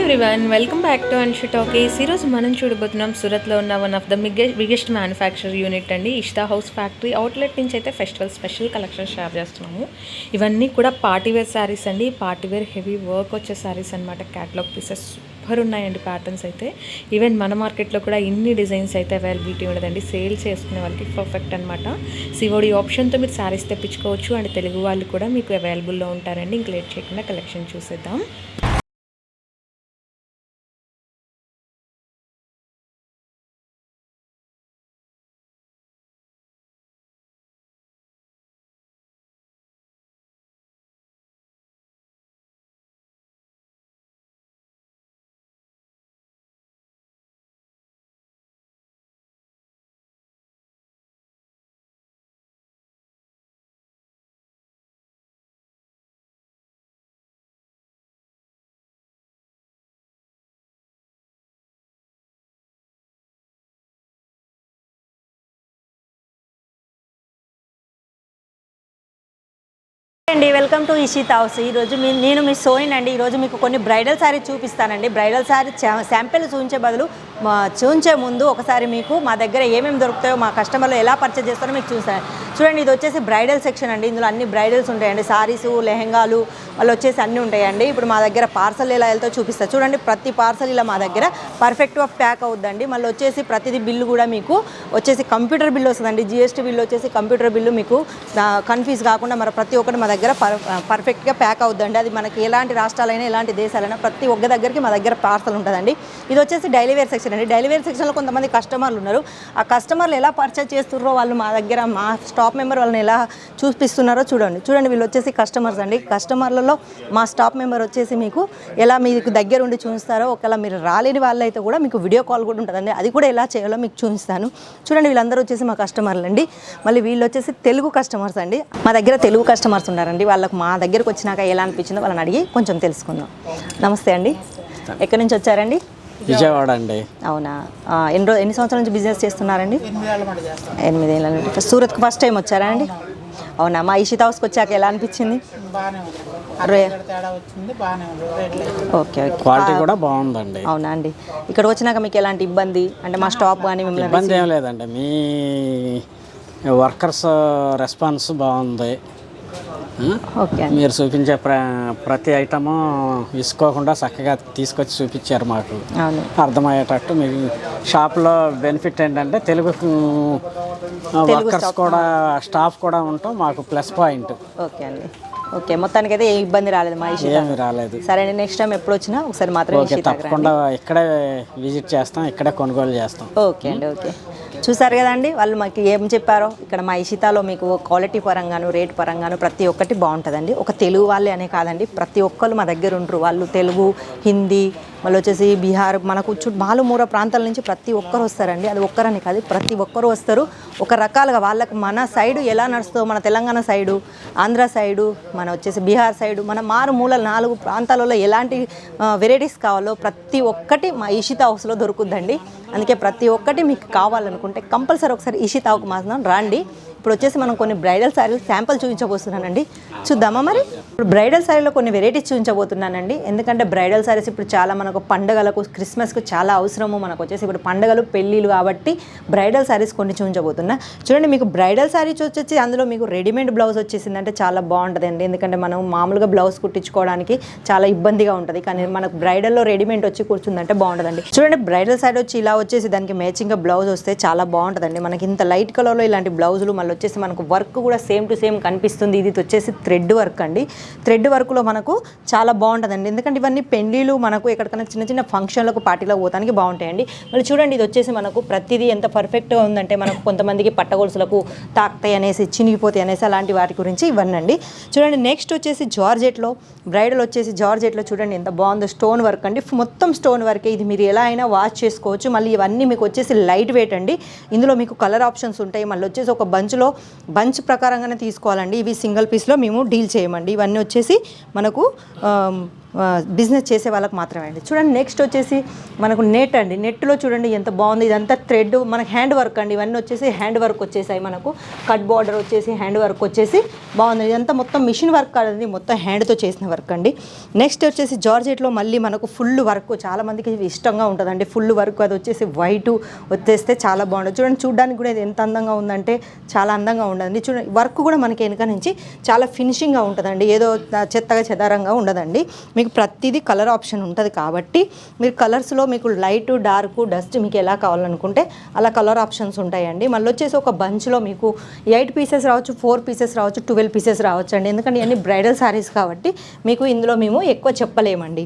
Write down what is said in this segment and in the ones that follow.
Everyone, welcome back to Anshu talkies. ఈరోజు మనం చూడబోతున్నాం సూరత్లో ఉన్న one of the biggest manufacture unit అండి, ఇష్తా హౌస్ ఫ్యాక్టరీ అవుట్లెట్ నుంచి అయితే ఫెస్టివల్ స్పెషల్ కలెక్షన్ షేర్ చేస్తున్నాము. ఇవన్నీ కూడా పార్టీవేర్ శారీస్ అండి, పార్టీవేర్ హెవీ వర్క్ వచ్చే శారీస్ అనమాట. క్యాటలాగ్ పీసెస్ సూపర్ ఉన్నాయండి. ప్యాటర్న్స్ అయితే ఈవెన్ మన మార్కెట్లో కూడా ఇన్ని డిజైన్స్ అయితే అవైలబిలిటీ ఉండదండి. సేల్స్ చేసుకునే వాళ్ళకి పర్ఫెక్ట్ అనమాట. సిఓడి ఆప్షన్తో మీరు శారీస్ తెప్పించుకోవచ్చు అండ్ తెలుగు వాళ్ళు కూడా మీకు అవైలబుల్లో ఉంటారండి. ఇంక లేట్ చేయకుండా కలెక్షన్ చూసేద్దాం. అండి, వెల్కమ్ టు ఇషితా హౌస్. ఈరోజు నేను మీ సోయిన్ అండి. ఈరోజు మీకు కొన్ని బ్రైడల్ శారీ చూపిస్తానండి. బ్రైడల్ శారీ శాంపిల్ చూపించే ముందు ఒకసారి మీకు మా దగ్గర ఏమేమి దొరుకుతాయో, మా కస్టమర్లు ఎలా పర్చేజ్ చేస్తారో మీకు చూస్తాను. చూడండి, ఇది వచ్చేసి బ్రైడల్ సెక్షన్ అండి. ఇందులో అన్ని బ్రైడల్స్ ఉంటాయండి. సారీసు, లెహెంగాలు వాళ్ళు వచ్చేసి అన్నీ ఉంటాయండి. ఇప్పుడు మా దగ్గర పార్సల్ ఎలా వెళ్తే చూపిస్తారు. చూడండి, ప్రతి పార్సల్ ఇలా మా దగ్గర పర్ఫెక్ట్గా ప్యాక్ అవుద్దండి. మళ్ళీ వచ్చేసి ప్రతిదీ బిల్లు కూడా మీకు వచ్చేసి కంప్యూటర్ బిల్లు వస్తుందండి. జిఎస్టీ బిల్లు వచ్చేసి కంప్యూటర్ బిల్లు మీకు కన్ఫ్యూజ్ కాకుండా మరి ప్రతి ఒక్కటి మా దగ్గర పర్ఫెక్ట్గా ప్యాక్ అవుద్దండి. అది మనకి ఎలాంటి రాష్ట్రాలైనా ఎలాంటి దేశాలైనా ప్రతి ఒక్క దగ్గరికి మా దగ్గర పార్సల్ ఉంటుందండి. ఇది వచ్చేసి డైలీ వేర్ సెక్షన్ అండి. డైలీ వేర్ సెక్షన్లో కొంతమంది కస్టమర్లు ఉన్నారు. ఆ కస్టమర్లు ఎలా పర్చేజ్ చేస్తున్నారో వాళ్ళు మా దగ్గర మా స్టాఫ్ మెంబర్ వాళ్ళని ఎలా చూపిస్తున్నారో చూడండి. వీళ్ళు వచ్చేసి కస్టమర్స్ అండి. కస్టమర్లలో మా స్టాఫ్ మెంబర్ వచ్చేసి మీకు ఎలా మీకు దగ్గర ఉండి చూపిస్తారో, ఒకవేళ మీరు రాలేని వాళ్ళైతే కూడా మీకు వీడియో కాల్ కూడా ఉంటుందండి. అది కూడా ఎలా చేయాలో మీకు చూపిస్తాను. చూడండి, వీళ్ళందరూ వచ్చేసి మా కస్టమర్లు అండి. మళ్ళీ వీళ్ళు వచ్చేసి తెలుగు కస్టమర్స్ అండి. మా దగ్గర తెలుగు కస్టమర్స్ ఉన్నారండి. వాళ్ళకు మా దగ్గరకు వచ్చినాక ఎలా అనిపించిందో వాళ్ళని అడిగి కొంచెం తెలుసుకుందాం. నమస్తే అండి, ఎక్కడి నుంచి వచ్చారండి? విజయవాడ అండి. అవునా, ఎన్ని సంవత్సరాల నుంచి బిజినెస్ చేస్తున్నారండి? 8 ఏళ్ళ నుండి. సూరత్కి ఫస్ట్ టైం వచ్చారా అండి? అవునా, మా ఇషితా హౌస్కి వచ్చాక ఎలా అనిపించింది? ఓకే, క్వాలిటీ కూడా బాగుందండి. అవునా అండి, ఇక్కడ వచ్చినాక మీకు ఎలాంటి ఇబ్బంది అంటే మా స్టాఫ్ కానీ మిమ్మల్ని ఇబ్బంది ఏం లేదండి. మీ వర్కర్స్ రెస్పాన్స్ బాగుంది. ఓకే, మీరు చూపించే ప్రతి ఐటము ఇసుకోకుండా చక్కగా తీసుకొచ్చి చూపించారు మాకు. అవును, అర్థమయ్యేటట్టు. మీ షాప్లో బెనిఫిట్ ఏంటంటే తెలుగు వర్కర్స్ కూడా స్టాఫ్ కూడా ఉంటాం మాకు ప్లస్ పాయింట్. ఓకే అండి, ఓకే. మొత్తానికి అయితే ఏ ఇబ్బంది రాలేదు మా ఇషితా? ఏమి రాలేదు. సరే అండి, నెక్స్ట్ టైం ఎప్పుడు వచ్చినా ఒకసారి మాత్రం తప్పకుండా ఇక్కడే విజిట్ చేస్తాం, ఇక్కడే కొనుగోలు చేస్తాం. ఓకే అండి, ఓకే. చూసారు కదండి, వాళ్ళు మాకు ఏం చెప్పారో. ఇక్కడ మా ఇషితాలో మీకు క్వాలిటీ పరంగాను రేట్ పరంగాను ప్రతి ఒక్కటి బాగుంటుందండి. ఒక తెలుగు వాళ్ళే అనే కాదండి, ప్రతి ఒక్కరు మా దగ్గర ఉంటారు. వాళ్ళు తెలుగు, హిందీ, మళ్ళీ వచ్చేసి బీహార్, మనకు మాలుమూర ప్రాంతాల నుంచి ప్రతి ఒక్కరు వస్తారండి. అది ఒక్కరని కాదు, ప్రతి ఒక్కరు వస్తారు. ఒక రకాలుగా వాళ్ళకి మన సైడు ఎలా నడుస్తుందో, మన తెలంగాణ సైడు, ఆంధ్ర సైడు, మన వచ్చేసి బీహార్ సైడు, మన మారుమూల 4 ప్రాంతాలలో ఎలాంటి వెరైటీస్ కావాలో ప్రతి ఒక్కటి మా ఇషితా హౌస్లో దొరుకుద్దండి. అందుకే ప్రతి ఒక్కటి మీకు కావాలనుకుంటే కంపల్సరీ ఒకసారి ఇషితా హౌస్కి మాత్రం రండి. ఇప్పుడు వచ్చేసి మనం కొన్ని బ్రైడల్ శారీలు శాంపుల్ చూపించబోతున్నానండి. చూద్దామా మరి? ఇప్పుడు బ్రైడల్ శారీలో కొన్ని వెరైటీస్ చూపించబోతున్నానండి. ఎందుకంటే బ్రైడల్ శారీస్ ఇప్పుడు చాలా మనకు పండుగలకు, క్రిస్మస్కు చాలా అవసరము. మనకు వచ్చేసి ఇప్పుడు పండుగలు, పెళ్ళిళ్ళు కాబట్టి బ్రైడల్ శారీస్ కొన్ని చూపించబోతున్నా. చూడండి, మీకు బ్రైడల్ శారీస్ వచ్చేసి అందులో మీకు రెడీమేడ్ బ్లౌజ్ వచ్చేసిందంటే చాలా బాగుంటుందండి. ఎందుకంటే మనం మామూలుగా బ్లౌజ్ కుట్టించుకోవడానికి చాలా ఇబ్బందిగా ఉంటుంది. కానీ మనకు బ్రైడల్లో రెడీమేడ్ వచ్చి కూర్చుందంటే బాగుంటుందండి. చూడండి, బ్రైడల్ శారీ వచ్చి ఇలా వచ్చేసి దానికి మ్యాచింగ్గా బ్లౌజ్ వస్తే చాలా బాగుంటుందండి. మనకి ఇంత లైట్ కలర్లో ఇలాంటి బ్లౌజులు, మళ్ళీ వచ్చేసి మనకు వర్క్ కూడా సేమ్ టు సేమ్ కనిపిస్తుంది. ఇది వచ్చేసి థ్రెడ్ వర్క్ అండి. థ్రెడ్ వర్క్లో మనకు చాలా బాగుంటుందండి. ఎందుకంటే ఇవన్నీ పెళ్లిళ్ళు, మనకు ఎక్కడికైనా చిన్న చిన్న ఫంక్షన్లకు, పార్టీలకు పోతానికి బాగుంటాయండి. మళ్ళీ చూడండి, ఇది వచ్చేసి మనకు ప్రతిదీ ఎంత పర్ఫెక్ట్గా ఉందంటే మనకు కొంతమందికి పట్టగొలుసులకు తాకుతాయి అనేసి, చినిగిపోతాయి అనేసి అలాంటి వాటి గురించి ఇవన్నీ. చూడండి, నెక్స్ట్ వచ్చేసి జార్జెట్లో, బ్రైడల్ వచ్చేసి జార్జెట్లో చూడండి ఎంత బాగుందో. స్టోన్ వర్క్ అండి, మొత్తం స్టోన్ వర్కే. ఇది మీరు ఎలా అయినా వాష్ చేసుకోవచ్చు. మళ్ళీ ఇవన్నీ మీకు వచ్చేసి లైట్ వెయిట్ అండి. ఇందులో మీకు కలర్ ఆప్షన్స్ ఉంటాయి. మళ్ళీ వచ్చేసి ఒక బంచ్ ప్రకారంగానే తీసుకోవాలండి. ఇవి సింగిల్ పీస్లో మేము డీల్ చేయమండి. ఇవన్నీ వచ్చేసి మనకు బిజినెస్ చేసే వాళ్ళకి మాత్రమే అండి. చూడండి నెక్స్ట్ వచ్చేసి మనకు నెట్ అండి. నెట్లో చూడండి ఎంత బాగుంది, ఇదంతా థ్రెడ్ మనకు హ్యాండ్ వర్క్ అండి. ఇవన్నీ వచ్చేసి హ్యాండ్ వర్క్ వచ్చేసాయి, మనకు కట్ బార్డర్ వచ్చేసి హ్యాండ్ వర్క్ వచ్చేసి బాగుంది. ఇదంతా మొత్తం మిషన్ వర్క్ కాదండి, మొత్తం హ్యాండ్తో చేసిన వర్క్ అండి. నెక్స్ట్ వచ్చేసి జార్జెట్లో మళ్ళీ మనకు ఫుల్ వర్క్, చాలామందికి ఇష్టంగా ఉంటుందండి ఫుల్ వర్క్. అది వచ్చేసి వైట్ వచ్చేస్తే చాలా బాగుంటుంది. చూడండి చూడడానికి కూడా ఇది ఎంత అందంగా ఉందంటే చాలా అందంగా ఉండదండి. చూడండి వర్క్ కూడా మనకి వెనుక నుంచి చాలా ఫినిషింగ్గా ఉంటుందండి, ఏదో చెత్తగా చెదారంగా ఉండదండి. మీకు ప్రతిదీ కలర్ ఆప్షన్ ఉంటుంది కాబట్టి మీరు కలర్స్లో మీకు లైట్ డార్క్ డస్ట్ మీకు ఎలా కావాలనుకుంటే అలా కలర్ ఆప్షన్స్ ఉంటాయండి. మళ్ళీ వచ్చేసి ఒక బంచ్లో మీకు 8 పీసెస్ రావచ్చు, 4 పీసెస్ రావచ్చు, 12 పీసెస్ రావచ్చు అండి. ఎందుకంటే ఇవన్నీ బ్రైడల్ శారీస్ కాబట్టి మీకు ఇందులో మేము ఎక్కువ చెప్పలేమండి.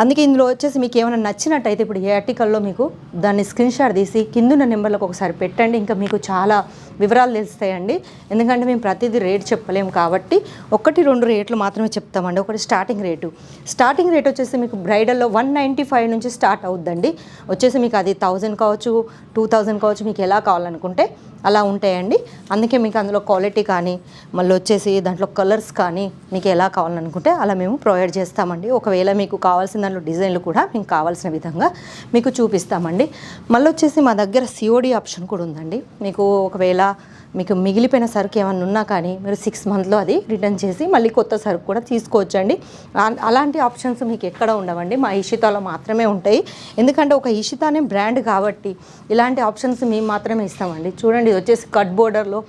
అందుకే ఇందులో వచ్చేసి మీకు ఏమైనా నచ్చినట్టయితే ఇప్పుడు ఏ ఆర్టికల్లో మీకు దాన్ని స్క్రీన్ షాట్ తీసి కిందున్న నెంబర్లకు ఒకసారి పెట్టండి, ఇంకా మీకు చాలా వివరాలు తెలుస్తాయండి. ఎందుకంటే మేము ప్రతిదీ రేట్ చెప్పలేము కాబట్టి 1-2 రేట్లు మాత్రమే చెప్తామండి. ఒకటి స్టార్టింగ్ రేట్ వచ్చేసి మీకు బ్రైడల్లో 195 నుంచి స్టార్ట్ అవుద్దండి. వచ్చేసి మీకు అది 1000 కావచ్చు, 2000 కావచ్చు, మీకు ఎలా కావాలనుకుంటే అలా ఉంటాయండి. అందుకే మీకు అందులో క్వాలిటీ కానీ మళ్ళీ వచ్చేసి దాంట్లో కలర్స్ కానీ మీకు ఎలా కావాలనుకుంటే అలా మేము ప్రొవైడ్ చేస్తామండి. ఒకవేళ మీకు కావాల్సిన దాంట్లో డిజైన్లు కూడా మీకు కావాల్సిన విధంగా మీకు చూపిస్తామండి. మళ్ళీ వచ్చేసి మా దగ్గర COD ఆప్షన్ కూడా ఉందండి. మీకు ఒకవేళ మీకు మిగిలిపోయిన సరుకు ఏమన్నా ఉన్నా కానీ మీరు 6 మంత్లో అది రిటర్న్ చేసి మళ్ళీ కొత్త సరుకు కూడా తీసుకోవచ్చండి. అలాంటి ఆప్షన్స్ మీకు ఎక్కడ ఉండవండి, మా ఇషితాలో మాత్రమే ఉంటాయి. ఎందుకంటే ఒక ఇషితానే బ్రాండ్ కాబట్టి ఇలాంటి ఆప్షన్స్ మేము మాత్రమే ఇస్తామండి. చూడండి ఇది వచ్చేసి కట్ బోర్డర్లో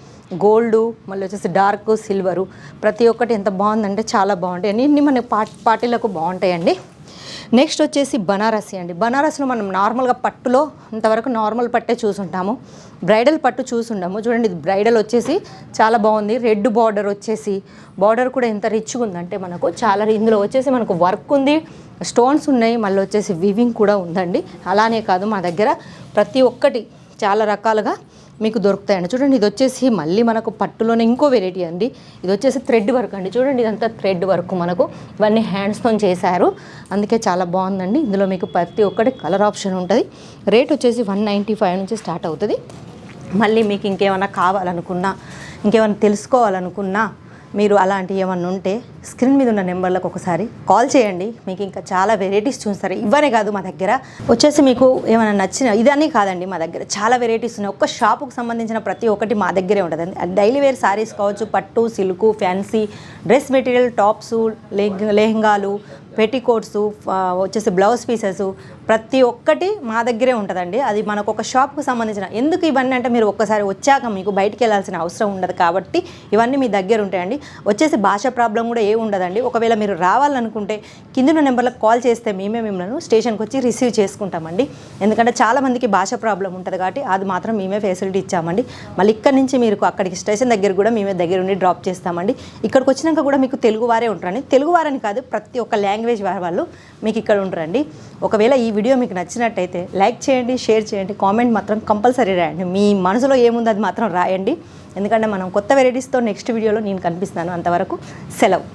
గోల్డు, మళ్ళీ వచ్చేసి డార్క్ సిల్వరు, ప్రతి ఒక్కటి ఎంత బాగుందంటే చాలా బాగుంటాయి. అన్నీ మన పార్టీలకు బాగుంటాయండి. నెక్స్ట్ వచ్చేసి బనారసి అండి. బనారస్లో మనం నార్మల్గా పట్టులో ఇంతవరకు నార్మల్ పట్టే చూసుంటాము, బ్రైడల్ పట్టు చూసుంటాము. చూడండి ఇది బ్రైడల్ వచ్చేసి చాలా బాగుంది. రెడ్ బార్డర్ వచ్చేసి బార్డర్ కూడా ఎంత రిచ్గా ఉందంటే మనకు చాలా, ఇందులో వచ్చేసి మనకు వర్క్ ఉంది, స్టోన్స్ ఉన్నాయి, మళ్ళీ వచ్చేసి వివింగ్ కూడా ఉందండి. అలానే కాదు మా దగ్గర ప్రతి ఒక్కటి చాలా రకాలుగా మీకు దొరుకుతాయండి. చూడండి ఇది వచ్చేసి మళ్ళీ మనకు పట్టులోనే ఇంకో వెరైటీ అండి. ఇది వచ్చేసి థ్రెడ్ వర్క్ అండి. చూడండి ఇదంతా థ్రెడ్ వర్క్, మనకు ఇవన్నీ హ్యాండ్స్తో చేశారు, అందుకే చాలా బాగుందండి. ఇందులో మీకు ప్రతి ఒక్కటి కలర్ ఆప్షన్ ఉంటుంది. రేట్ వచ్చేసి 195 నుంచి స్టార్ట్ అవుతుంది. మళ్ళీ మీకు ఇంకేమైనా కావాలనుకున్నా, ఇంకేమైనా తెలుసుకోవాలనుకున్నా మీరు అలాంటివి ఏమన్నా ఉంటే స్క్రీన్ మీద ఉన్న నెంబర్లకు ఒకసారి కాల్ చేయండి. మీకు ఇంకా చాలా వెరైటీస్ చూస్తారు. ఇవనే కాదు మా దగ్గర వచ్చేసి మీకు ఏమైనా నచ్చిన ఇదన్నీ కాదండి, మా దగ్గర చాలా వెరైటీస్ ఉన్నాయి. ఒక్క షాపుకు సంబంధించిన ప్రతి ఒక్కటి మా దగ్గరే ఉంటుందండి. డైలీ వేర్ శారీస్ కావచ్చు, పట్టు, silk, fancy dress material, tops, లెహంగాలు, పెట్టికోట్స్, వచ్చేసి బ్లౌజ్ పీసెస్, ప్రతి ఒక్కటి మా దగ్గరే ఉంటుందండి. అది మనకు ఒక షాప్కు సంబంధించిన. ఎందుకు ఇవన్నీ అంటే మీరు ఒక్కసారి వచ్చాక మీకు బయటికి వెళ్ళాల్సిన అవసరం ఉండదు కాబట్టి ఇవన్నీ మీ దగ్గర ఉంటాయండి. వచ్చేసి భాష ప్రాబ్లం కూడా ఏమి ఉండదండి. ఒకవేళ మీరు రావాలనుకుంటే కింద నెంబర్లకు కాల్ చేస్తే మేమే మిమ్మల్ని స్టేషన్కి వచ్చి రిసీవ్ చేసుకుంటామండి. ఎందుకంటే చాలామందికి భాష ప్రాబ్లం ఉంటుంది కాబట్టి అది మాత్రం మేమే ఫెసిలిటీ ఇచ్చామండి. మళ్ళీ ఇక్కడ నుంచి మీరు అక్కడికి స్టేషన్ దగ్గర కూడా మేమే దగ్గర ఉండి డ్రాప్ చేస్తామండి. ఇక్కడికి వచ్చినాక కూడా మీకు తెలుగు వారే ఉంటారండి. తెలుగు వారని కాదు, ప్రతి ఒక్క లాంగ్వేజ్ వాళ్ళు మీకు ఇక్కడ ఉంటారండి. ఒకవేళ ఈ వీడియో మీకు నచ్చినట్టయితే లైక్ చేయండి, షేర్ చేయండి, కామెంట్ మాత్రం కంపల్సరీ రాయండి. మీ మనసులో ఏముందో అది మాత్రం రాయండి. ఎందుకంటే మనం కొత్త వెరైటీస్తో నెక్స్ట్ వీడియోలో నేను కనిపిస్తాను. అంతవరకు సెలవు.